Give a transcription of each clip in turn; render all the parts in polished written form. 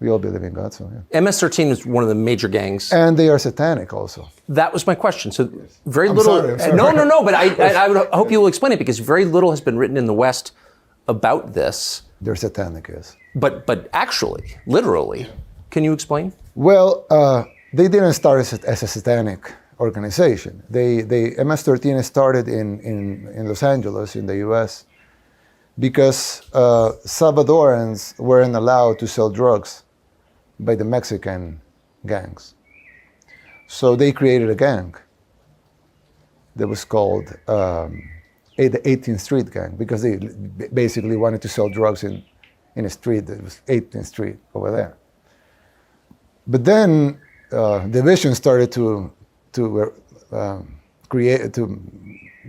We all believe in God, so yeah. MS-13 is one of the major gangs. And they are satanic also. That was my question. So very I'm little. sorry. No. But I would hope you will explain it, because very little has been written in the West about this. They're satanic, yes. But actually, literally, can you explain? Well, they didn't start as a satanic organization. They MS-13 started in Los Angeles, in the U.S., because Salvadorans weren't allowed to sell drugs by the Mexican gangs. So they created a gang that was called the 18th Street Gang, because they basically wanted to sell drugs in a street that was 18th Street over there. But then division started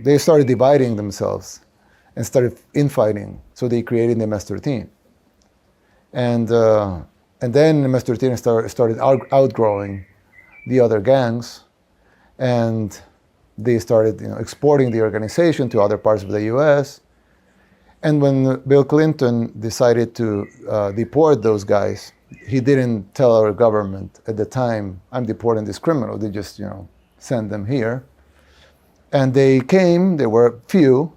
they started dividing themselves and started infighting. So they created the MS-13. And then the MS-13 started outgrowing the other gangs, and they started exporting the organization to other parts of the US. And when Bill Clinton decided to deport those guys, he didn't tell our government at the time, I'm deporting this criminal. They just sent them here. And they came, there were few,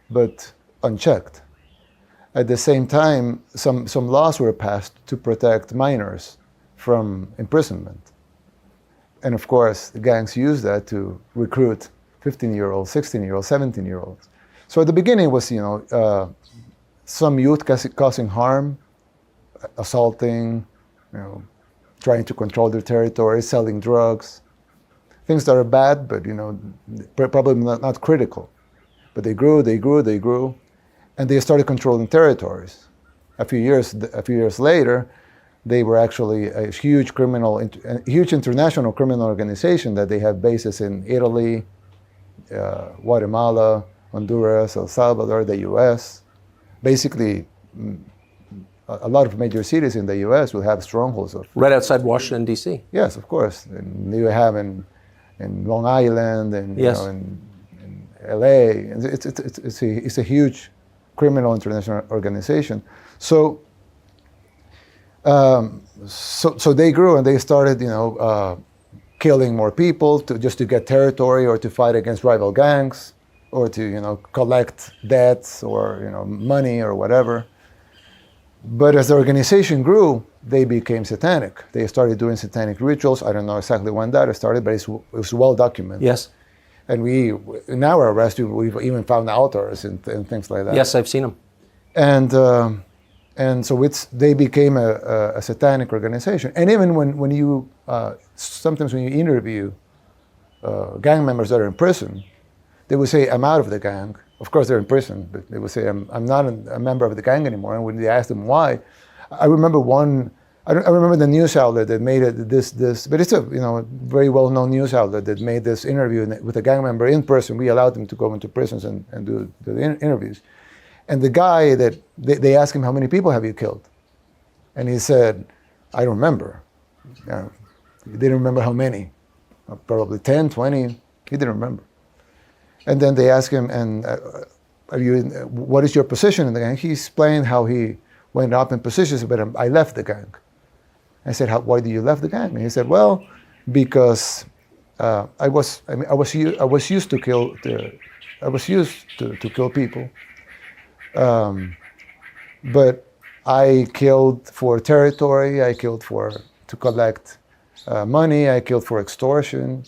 but unchecked. At the same time, some laws were passed to protect minors from imprisonment. And of course, the gangs used that to recruit 15-year-olds, 16-year-olds, 17-year-olds. So at the beginning it was, some youth causing harm, assaulting, trying to control their territory, selling drugs, things that are bad, but probably not critical. But they grew, and they started controlling territories. A few years later, they were actually a huge international criminal organization that they have bases in Italy, Guatemala, Honduras, El Salvador, the U.S. Basically, a lot of major cities in the U.S. will have strongholds of. Right outside Washington, D.C. Yes, of course. And you have in Long Island and yes. In L.A. It's a huge criminal international organization. So they grew and they started, killing more people just to get territory or to fight against rival gangs or to, collect debts or, money or whatever. But as the organization grew, they became satanic. They started doing satanic rituals. I don't know exactly when that started, but it was well documented. Yes. And in our arrest, we've even found altars and things like that. Yes, I've seen them. And so they became a satanic organization. And even when you, sometimes when you interview gang members that are in prison, they would say, I'm out of the gang. Of course, they're in prison, but they would say, I'm not a member of the gang anymore. And when they asked them why, I remember I remember the news outlet that made it but it's a very well-known news outlet that made this interview with a gang member in person. We allowed them to go into prisons and do the interviews. And the guy that they asked him, how many people have you killed? And he said, I don't remember. He didn't remember how many, probably 10, 20, he didn't remember. And then they asked him, and what is your position in the gang? He explained how he went up in positions, but I left the gang. I said, why did you left the gang? And he said, well, because I was used to kill people, but I killed for territory. I killed to collect money. I killed for extortion.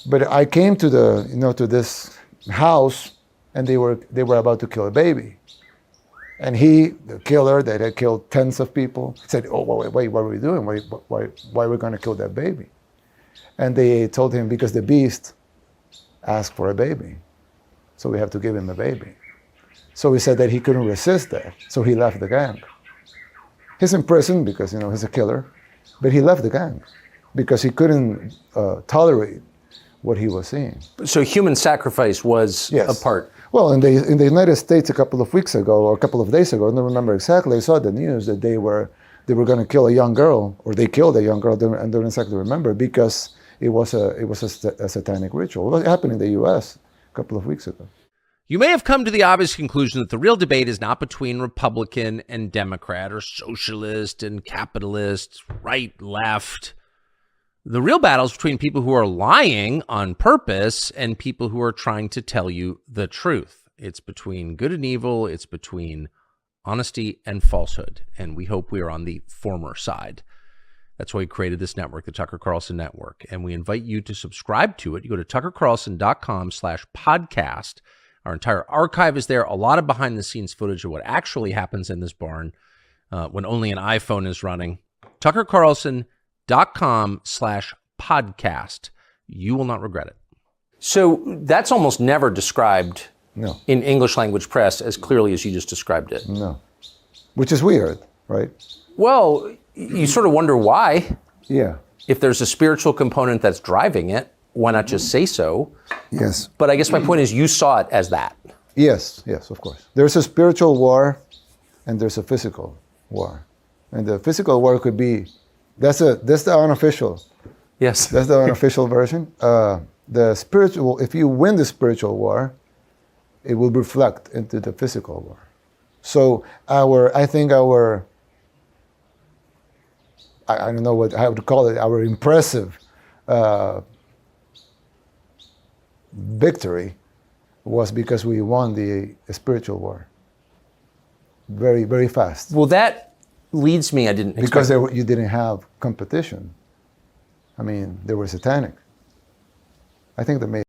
But I came to to this house, and they were about to kill a baby. And the killer that had killed tens of people, said, oh, wait, what are we doing? Why are we going to kill that baby? And they told him, because the beast asked for a baby. So we have to give him a baby. So he said that he couldn't resist that. So he left the gang. He's in prison because, he's a killer. But he left the gang because he couldn't tolerate what he was seeing. So human sacrifice was a part. Well, in the United States a couple of weeks ago, or a couple of days ago, I don't remember exactly, I saw the news that they were going to kill a young girl, or they killed a young girl, I don't exactly remember, because it was a satanic ritual. It happened in the U.S. a couple of weeks ago. You may have come to the obvious conclusion that the real debate is not between Republican and Democrat or socialist and capitalist, right, left. The real battle is between people who are lying on purpose and people who are trying to tell you the truth. It's between good and evil. It's between honesty and falsehood. And we hope we are on the former side. That's why we created this network, the Tucker Carlson Network. And we invite you to subscribe to it. You go to tuckercarlson.com/podcast. Our entire archive is there. A lot of behind the scenes footage of what actually happens in this barn when only an iPhone is running. tuckercarlson.com/podcast. You will not regret it. So that's almost never described No. in English language press as clearly as you just described it. No. Which is weird, right? Well, you sort of wonder why. Yeah. If there's a spiritual component that's driving it, why not just say so? Yes. But I guess my point is you saw it as that. Yes, of course. There's a spiritual war and there's a physical war. And the physical war could be, that's the unofficial. Yes. That's the unofficial version. The spiritual, if you win the spiritual war, it will reflect into the physical war. So I don't know what I would call it, our impressive victory was because we won the spiritual war very, very fast. Well, that leads me, I didn't expect. Because you didn't have competition. I mean, they were satanic. I think that made